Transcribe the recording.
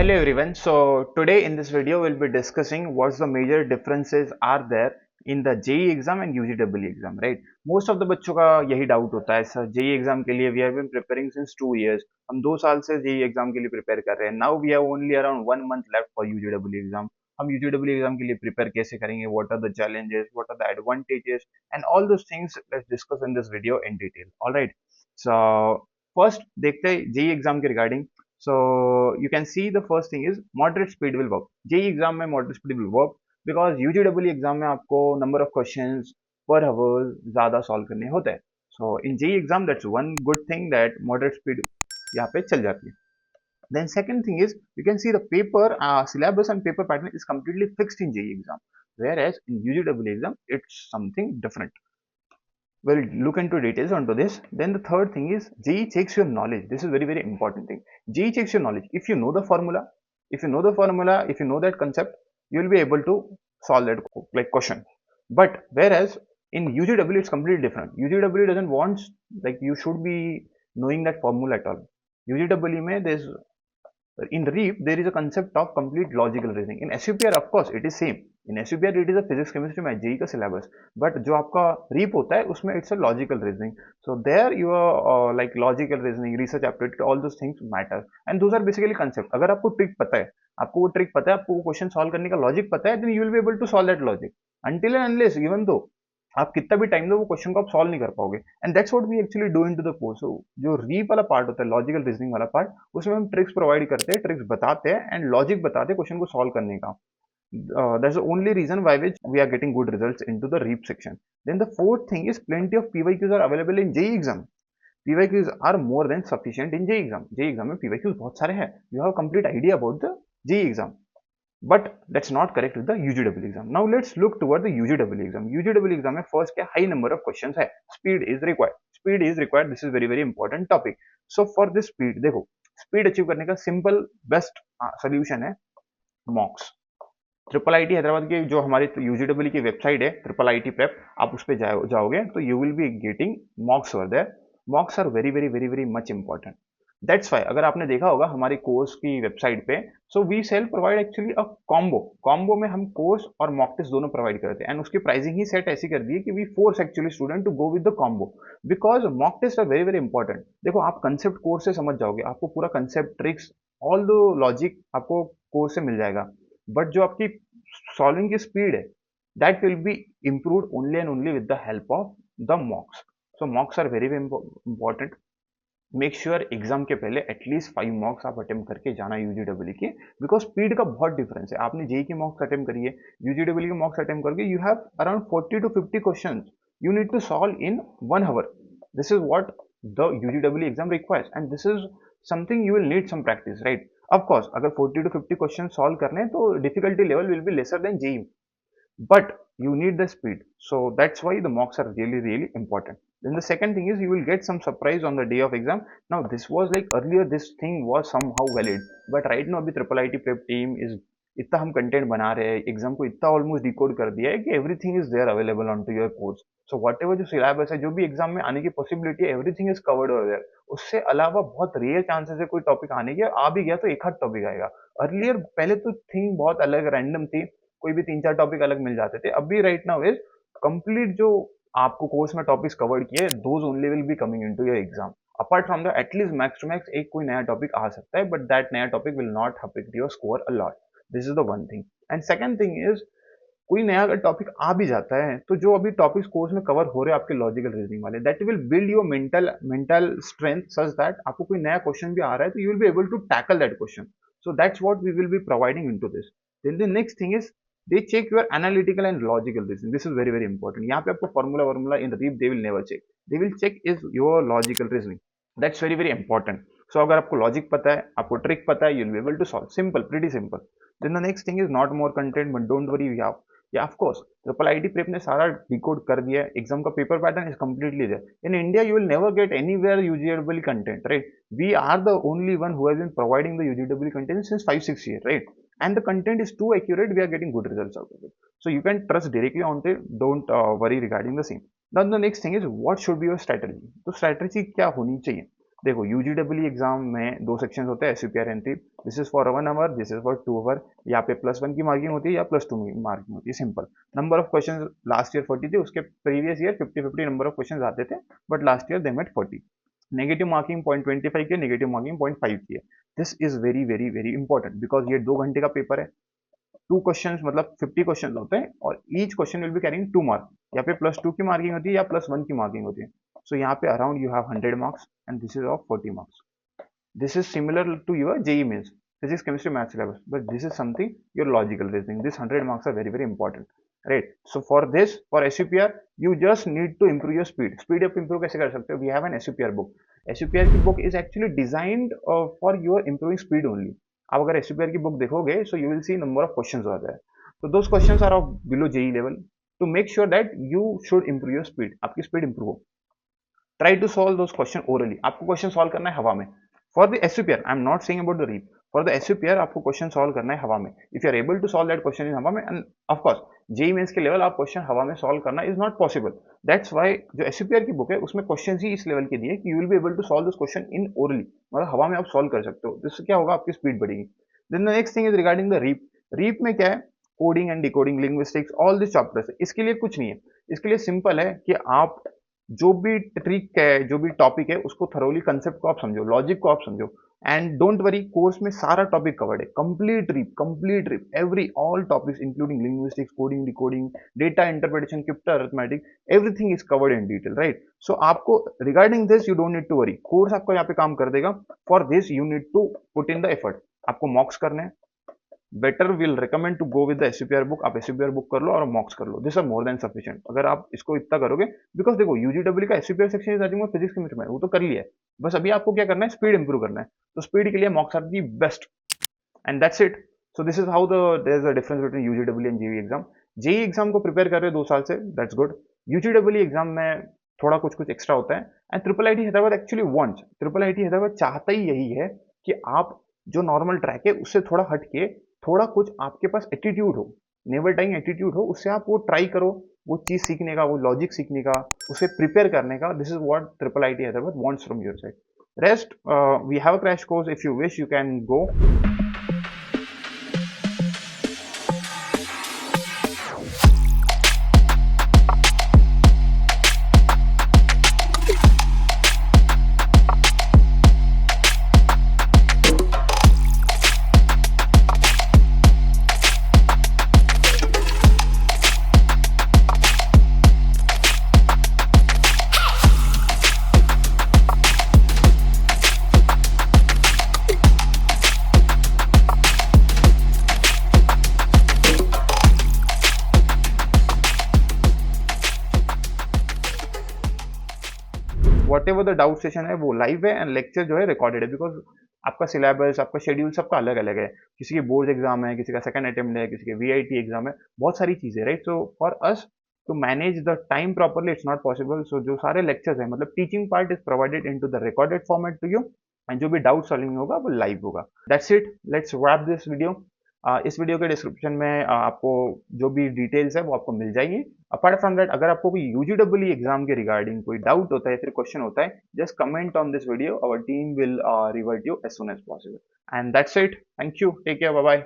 Hello everyone. So today in this video we'll be discussing what's the major differences are there in the JEE exam and UGEE exam, right? Most of the बच्चों का यही doubt होता है sir JEE exam के लिए we have been preparing since 2 years. हम 2 साल से जेई एग्जाम के लिए प्रिपेयर कर रहे हैं. Now we have only around 1 month left for यूजीडब्ल्यू एग्जाम. हम यूजीडब्ल्यू एग्जाम के लिए प्रिपेयर कैसे करेंगे, what are the challenges, what are the advantages and all those things let's discuss in this video in detail. Alright, so first देखते हैं JEE exam के regarding. So you can see the first thing is moderate speed will work. JEE exam में moderate speed will work because UGEE exam में आपको number of questions per hour ज़्यादा solve करने होते हैं. So in JEE exam that's one good thing that moderate speed यहाँ पे चल जाती है. Then second thing is you can see the paper syllabus and paper pattern is completely fixed in JEE exam, whereas in UGEE exam it's something different. We'll look into details onto this. Then the third thing is JEE checks your knowledge. This is very important thing. JEE checks your knowledge. If you know the formula, if you know that concept, you will be able to solve that like question. But whereas in UGW it's completely different. UGW doesn't want like you should be knowing that formula at all. UGW में there's in REAP there is a concept of complete logical reasoning. In SUPR of course it is same. In SUPR it is a physics chemistry math JEE का syllabus, but जो आपका REAP होता है उसमें it's a logical reasoning. So there your like logical reasoning, research aptitude, all those things matter, and those are basically concept. अगर आपको trick पता है, आपको वो ट्रिक पता है, आपको वो क्वेश्चन सॉल्व करने का लॉजिक पता है, then you will be able to solve that logic. Until and unless even though आप कितना भी टाइम दो वो क्वेश्चन को आप सॉल्व नहीं कर पाओगे. And that's what we actually do into the course. जो रीप वाला पार्ट होता है, लॉजिकल रीजनिंग वाला पार्ट, उसमें हम ट्रिक्स प्रोवाइड करते हैं, ट्रिक्स बताते हैं एंड लॉजिक बताते हैं क्वेश्चन को सॉल्व करने का. That's the only reason why which we are getting good results into the REAP section. Then the fourth thing is plenty of PYQs are available in JEE exam. PYQs are more than sufficient in JEE exam. JEE exam में PYQs बहुत सारे हैं. You have a complete idea about the JEE exam. But that's not correct with the UGW exam. Now let's look toward the UGW exam. UGW exam में first क्या high number of questions है. Speed is required. Speed is required. This is very important topic. So for this speed, देखो speed achieve करने का simple best solution है mocks. Triple IT Hyderabad की जो हमारी यूजीडब्ल्यू की वेबसाइट है ट्रिपल आईटी प्रेप, आप उस पर जाओगे तो you will be getting mocks over there. Mocks are very much important. That's why अगर आपने देखा होगा हमारी कोर्स की वेबसाइट पे, so we shall provide actually a combo में हम कोर्स और मॉक टेस्ट दोनों प्रोवाइड करते हैं. एंड उसकी प्राइसिंग ही सेट ऐसी कर दी है कि we force actually student to go with the combo because mock test are very important. देखो आप कंसेप्ट कोर्स से समझ जाओगे, आपको पूरा concept tricks all the logic आपको कोर्स से मिल जाएगा, बट जो आपकी सॉल्विंग की स्पीड है that will be improved only and only with the help of the mocks. So mocks are very important. Make sure exam के पहले एटलीस्ट 5 मॉक्स आप अटेम्प्ट करके जाना यूजीडब्ल्यू की, बिकॉज स्पीड का बहुत डिफरेंस है. आपने जेई की मॉक्स अटेम्प्ट करी है, यूजीडब्ल्यू की मॉक्स अटेम्प्ट करके you have around 40 to 50 question you need to solve in 1 hour. This is what the UGW exam requires and this is something you will need some practice, right. Of course अगर 40 to 50 question solve करने हैं तो difficulty level will be lesser than JEE, but you need the speed, so that's why the mocks are really important. Then the second thing is you will get some surprise on the day of exam. Now this was like earlier this thing was somehow valid, but right now अभी triple IT prep team is इतना हम content बना रहे हैं, exam को इतना almost decode कर दिया है कि everything is there available on to your course. So whatever जो सिलेबस है, जो भी एग्जाम में आने की पॉसिबिलिटी है, everything is covered over there. उससे अलावा बहुत रेयर चांसेस है कोई टॉपिक आने के, आ भी गया तो एक आध टॉपिक आएगा. अर्लियर पहले तो थिंग बहुत अलग रैंडम थी, कोई भी 3-4 टॉपिक अलग मिल जाते थे. अभी राइट नाउ इज कंप्लीट जो आपको कोर्स में टॉपिक्स कवर्ड किए those only will be coming into your exam. Apart from the at least max to max एक कोई नया टॉपिक आ सकता है, बट दैट नया topic will not affect your score a lot. This is the one thing. And second thing is कोई नया अगर टॉपिक आ भी जाता है तो जो अभी टॉपिक्स कोर्स में कवर हो रहे हैं आपके लॉजिकल रीजनिंग वाले, that will build your mental strength such that आपको कोई नया क्वेश्चन भी आ रहा है तो you will be able to tackle that question. So that's what we will be providing into this. Then the next thing is they check your analytical and logical reasoning. This is very important. यहाँ पे आपको formula in REAP they will never check. They will check is your logical reasoning. That's very important. So अगर आपको logic पता है, आपको trick पता है, you'll be able to solve. Simple, pretty simple. Then the next thing is not more content, but don't worry, we have. Yeah, of course. Triple IT prep ने सारा decode कर दिया है. एग्जाम का paper pattern is completely there. In India you will never get anywhere UGW content, right. We are the only one who has been providing the UGW content since 5-6 years, right? And the content is too accurate, we are getting good results out of it. So you can trust directly on it. Don't worry regarding the same. Then the next thing is what should be your strategy. तो strategy क्या होनी चाहिए. देखो UGW exam में दो section होते हैं, SUPR and trip. This is for 1 hour, this is for 2 hour. यहाँ पे +1 की मार्किंग होती है या +2 की मार्किंग होती है, simple. Number of question last year 40 थे, उसके previous year 50-50 number of question आते थे, but last year they made 40। Negative marking 0.25 की, नेगेटिव मार्किंग 0.5 की है। This is very very very important because ये 2 घंटे का पेपर है। 2 क्वेश्चन मतलब 50 क्वेश्चन होते हैं और each question will be carrying 2 mark. यहाँ पे +2 की मार्किंग होती है या +1 की मार्किंग होती है। सो यहाँ पे around you have 100 marks and this is of 40 marks. This is similar to your JEE Mains, physics, chemistry, math syllabus, but this is something your logical reasoning. This 100 marks are very very important, right? So for this, for SUPR, you just need to improve your speed. Speed up improve कैसे कर सकते हो? We have an SUPR book. SUPR की book is actually designed for your improving speed only. आप अगर SUPR की book देखोगे, so you will see number of questions are there. So those questions are of below JEE level. To make sure that you should improve your speed, आपकी speed improve हो। Try to solve those question orally. आपको क्वेश्चन सॉल्व करना है हवा में। For the SUPR, I am not saying about the REAP, for the SUPR आपको क्वेश्चन सॉल्व करना है हवा में। If you are able to solve that question in हवा में, and of course JEE mains के लेवल आप क्वेश्चन हवा में सॉल्व करना is not possible. That's why जो एसयूपीआर की बुक है उसमें क्वेश्चन ही इस लेवल के दिए कि you will be able to solve this question in orally, मतलब हवा में आप सॉल्व कर सकते हो। जिससे क्या होगा, आपकी स्पीड बढ़ेगी। Then the next thing is regarding the REAP. REAP में क्या है, coding and decoding, linguistics, all this chapters है। इसके लिए कुछ नहीं है, इसके लिए सिंपल है कि आप जो भी ट्रिक है, जो भी टॉपिक है, उसको थरोली कंसेप्ट को आप समझो, लॉजिक को आप समझो, एंड डोंट वरी, कोर्स में सारा टॉपिक कवर्ड है। Complete trip every all topics including linguistics, coding, decoding, data interpretation, crypto arithmetic, everything is covered in detail, right? So आपको regarding this you don't need to worry, course आपको यहाँ पे काम कर देगा। For this you need to put in the effort. आपको mocks करने हैं, better will recommend to go with the SUPR book. आप एसयूपीआर बुक कर लो और मॉक्स कर लो, this are more than sufficient. अगर आप इसको इतना करोगे, बिकॉज देखो यूजीडब्ल्यू का SUPR section is nothing but physics chemistry में, वो तो कर लिया है। बस अभी आपको क्या करना है, स्पीड इंप्रूव करना है। तो स्पीड के लिए mocks are the best, and that's it. So this is how there is a difference between UGW and JEE exam. JEE exam को प्रिपेयर कर रहे हो 2 साल से, दैट्स गुड। यूजीडब्ल्यू एग्जाम में थोड़ा कुछ कुछ एक्स्ट्रा होता है, and triple IT Hyderabad actually wants, triple IT Hyderabad चाहता ही यही है कि आप जो नॉर्मल ट्रैक है उससे थोड़ा हट के थोड़ा कुछ आपके पास एटीट्यूड हो, नेवर डाइंग एटीट्यूड हो, उससे आप वो ट्राई करो, वो चीज सीखने का, वो लॉजिक सीखने का, उसे प्रिपेयर करने का। This is what triple IT Hyderabad wants from your side. Rest we have a crash course, if you wish you can go. Whatever the doubt session है वो लाइव है, एंड लेक्चर जो है रिकॉर्डेड है, because आपका syllabus, आपका schedule सबका अलग अलग है। किसी की बोर्ड एग्जाम है, किसी का सेकंड अटेम्प्ट है, किसी के वीआईटी एग्जाम है, बहुत सारी चीजें, right? So for us to manage the time properly it's not possible. So जो सारे लेक्चर्स है, मतलब teaching part is provided into the recorded format to you, and जो भी डाउट सॉल्विंग होगा वो लाइव होगा। That's it, let's wrap this video. इस वीडियो के डिस्क्रिप्शन में आपको जो भी डिटेल्स है वो आपको मिल जाएगी। अपार्ट फ्रॉम दैट, अगर आपको कोई यूजीडब्ल्यू एग्जाम के रिगार्डिंग कोई डाउट होता है, फिर क्वेश्चन होता है, just comment on this video, our team will revert you as soon as possible. And that's it, thank you, take care, bye bye.